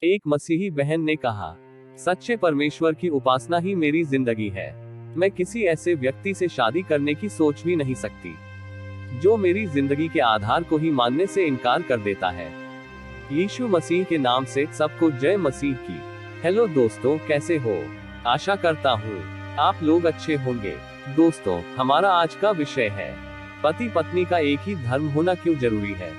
एक मसीही बहन ने कहा, सच्चे परमेश्वर की उपासना ही मेरी जिंदगी है। मैं किसी ऐसे व्यक्ति से शादी करने की सोच भी नहीं सकती जो मेरी जिंदगी के आधार को ही मानने से इनकार कर देता है। यीशु मसीह के नाम से सबको जय मसीह की। हेलो दोस्तों, कैसे हो? आशा करता हूँ आप लोग अच्छे होंगे। दोस्तों, हमारा आज का विषय है पति पत्नी का एक ही धर्म होना क्यों जरूरी है।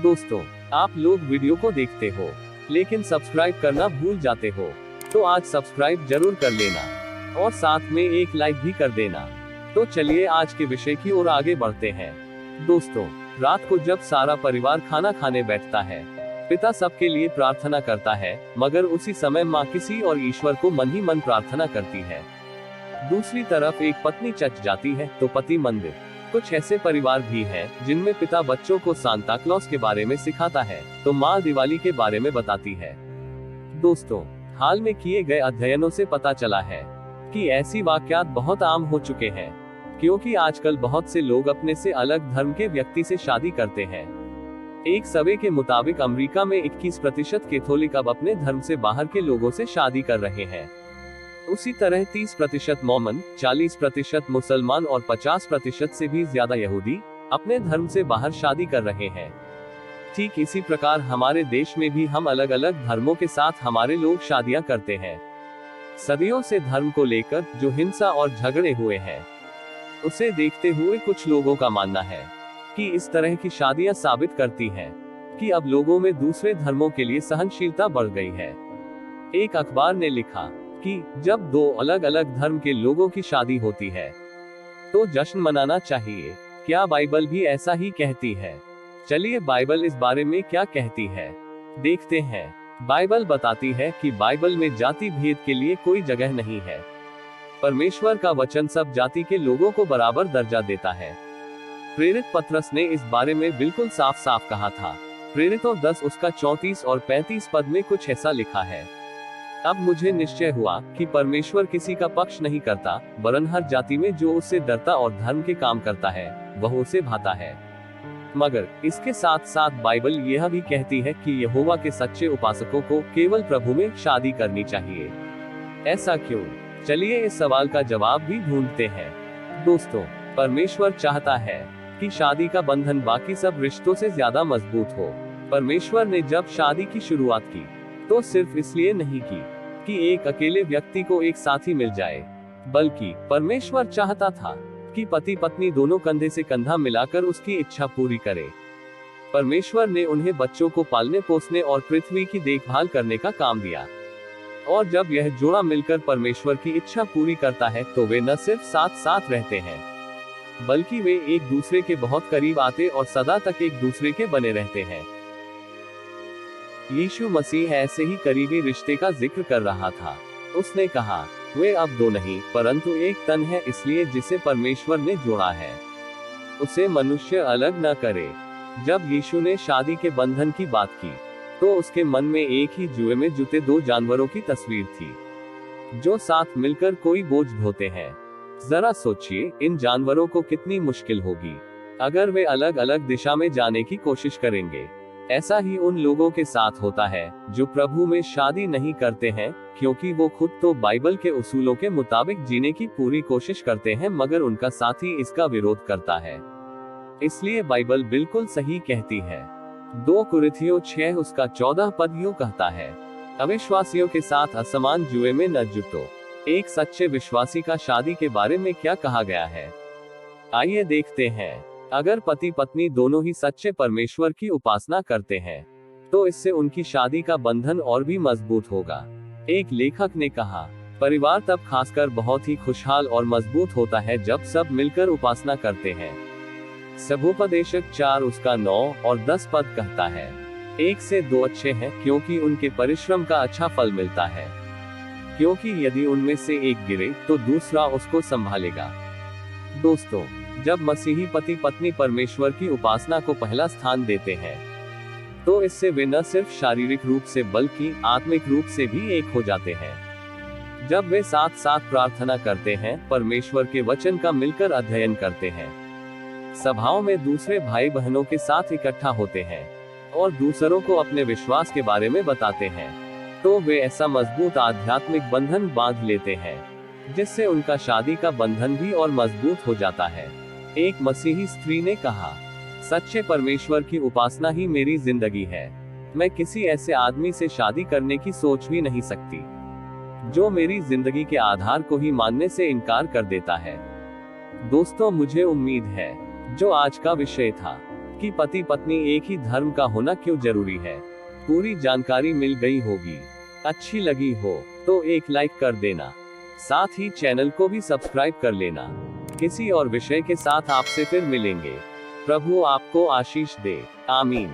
दोस्तों, आप लोग वीडियो को देखते हो लेकिन सब्सक्राइब करना भूल जाते हो, तो आज सब्सक्राइब जरूर कर लेना और साथ में एक लाइक भी कर देना। तो चलिए आज के विषय की ओर आगे बढ़ते हैं। दोस्तों, रात को जब सारा परिवार खाना खाने बैठता है, पिता सबके लिए प्रार्थना करता है, मगर उसी समय माँ किसी और ईश्वर को मन ही मन प्रार्थना करती है। दूसरी तरफ एक पत्नी चच जाती है तो पति मंदिर। कुछ ऐसे परिवार भी हैं जिनमें पिता बच्चों को सांता क्लॉस के बारे में सिखाता है तो माँ दिवाली के बारे में बताती है। दोस्तों, हाल में किए गए अध्ययनों से पता चला है कि ऐसी वाकयात बहुत आम हो चुके हैं, क्योंकि आजकल बहुत से लोग अपने से अलग धर्म के व्यक्ति से शादी करते हैं। एक सर्वे के मुताबिक अमेरिका में 21% कैथोलिक अब अपने धर्म से बाहर के लोगों से शादी कर रहे हैं। उसी तरह 30% मोमन, 40% मुसलमान और 50% से भी ज्यादा यहूदी अपने धर्म से बाहर शादी कर रहे हैं। ठीक इसी प्रकार हमारे देश में भी हम अलग अलग धर्मों के साथ हमारे लोग शादियां करते हैं। सदियों से धर्म को लेकर जो हिंसा और झगड़े हुए हैं, उसे देखते हुए कुछ लोगों का मानना है कि इस तरह की शादियां साबित करती हैं कि अब लोगों में दूसरे धर्मों के लिए सहनशीलता बढ़ गई है। एक अखबार ने लिखा कि जब दो अलग अलग धर्म के लोगों की शादी होती है तो जश्न मनाना चाहिए। क्या बाइबल भी ऐसा ही कहती है? चलिए बाइबल इस बारे में क्या कहती है देखते हैं। बाइबल बताती है कि बाइबल में जाति भेद के लिए कोई जगह नहीं है। परमेश्वर का वचन सब जाति के लोगों को बराबर दर्जा देता है। प्रेरित पतरस ने इस बारे में बिल्कुल साफ साफ कहा था। प्रेरितों 10 उसका 34 और 35 पद में कुछ ऐसा लिखा है, अब मुझे निश्चय हुआ कि परमेश्वर किसी का पक्ष नहीं करता, वरन हर जाति में जो उससे डरता और धर्म के काम करता है वह उसे भाता है। मगर इसके साथ साथ बाइबल यह भी कहती है कि यहोवा के सच्चे उपासकों को केवल प्रभु में शादी करनी चाहिए। ऐसा क्यों? चलिए इस सवाल का जवाब भी ढूंढते हैं। दोस्तों, परमेश्वर चाहता है कि शादी का बंधन बाकी सब रिश्तों से ज्यादा मजबूत हो। परमेश्वर ने जब शादी की शुरुआत की तो सिर्फ इसलिए नहीं की कि एक अकेले व्यक्ति को एक साथी मिल जाए, बल्कि परमेश्वर चाहता था कि पति पत्नी दोनों कंधे से कंधा मिलाकर उसकी इच्छा पूरी करे। परमेश्वर ने उन्हें बच्चों को पालने पोसने और पृथ्वी की देखभाल करने का काम दिया। और जब यह जोड़ा मिलकर परमेश्वर की इच्छा पूरी करता है तो वे न सिर्फ साथ साथ रहते हैं, बल्कि वे एक दूसरे के बहुत करीब आते और सदा तक एक दूसरे के बने रहते हैं। यीशु मसीह ऐसे ही करीबी रिश्ते का जिक्र कर रहा था। उसने कहा, वे अब दो नहीं परंतु एक तन है, इसलिए जिसे परमेश्वर ने जोड़ा है उसे मनुष्य अलग न करे। जब यीशु ने शादी के बंधन की बात की तो उसके मन में एक ही जुए में जुटे दो जानवरों की तस्वीर थी जो साथ मिलकर कोई बोझ ढोते हैं। जरा सोचिए, इन जानवरों को कितनी मुश्किल होगी अगर वे अलग अलग दिशा में जाने की कोशिश करेंगे। ऐसा ही उन लोगों के साथ होता है जो प्रभु में शादी नहीं करते हैं, क्योंकि वो खुद तो बाइबल के उसूलों के मुताबिक जीने की पूरी कोशिश करते हैं, मगर उनका साथी इसका विरोध करता है। इसलिए बाइबल बिल्कुल सही कहती है। 2 कुरिन्थियों 6 उसका 14 पद यूं कहता है, अविश्वासियों के साथ असमान जुए में न जुटो। एक सच्चे विश्वासी का शादी के बारे में क्या कहा गया है, आइए देखते हैं। अगर पति पत्नी दोनों ही सच्चे परमेश्वर की उपासना करते हैं तो इससे उनकी शादी का बंधन और भी मजबूत होगा। एक लेखक ने कहा, परिवार तब खासकर बहुत ही खुशहाल और मजबूत होता है जब सब मिलकर उपासना करते हैं। सभोपदेशक 4 उसका 9 और 10 पद कहता है, 1 से 2 अच्छे हैं क्योंकि उनके परिश्रम का अच्छा फल मिलता है, क्योंकि यदि उनमें से एक गिरे तो दूसरा उसको संभालेगा। दोस्तों, जब मसीही पति पत्नी परमेश्वर की उपासना को पहला स्थान देते हैं तो इससे वे न सिर्फ शारीरिक रूप से बल्कि आत्मिक रूप से भी एक हो जाते हैं। जब वे साथ साथ प्रार्थना करते हैं, परमेश्वर के वचन का मिलकर अध्ययन करते हैं, सभाओं में दूसरे भाई बहनों के साथ इकट्ठा होते हैं और दूसरों को अपने विश्वास के बारे में बताते हैं, तो वे ऐसा मजबूत आध्यात्मिक बंधन बांध लेते हैं जिससे उनका शादी का बंधन भी और मजबूत हो जाता है। एक मसीही स्त्री ने कहा, सच्चे परमेश्वर की उपासना ही मेरी जिंदगी है। मैं किसी ऐसे आदमी से शादी करने की सोच भी नहीं सकती जो मेरी जिंदगी के आधार को ही मानने से इनकार कर देता है। दोस्तों, मुझे उम्मीद है जो आज का विषय था कि पति पत्नी एक ही धर्म का होना क्यों जरूरी है, पूरी जानकारी मिल गई होगी। अच्छी लगी हो तो एक लाइक कर देना, साथ ही चैनल को भी सब्सक्राइब कर लेना। किसी और विषय के साथ आपसे फिर मिलेंगे। प्रभु आपको आशीष दे। आमीन।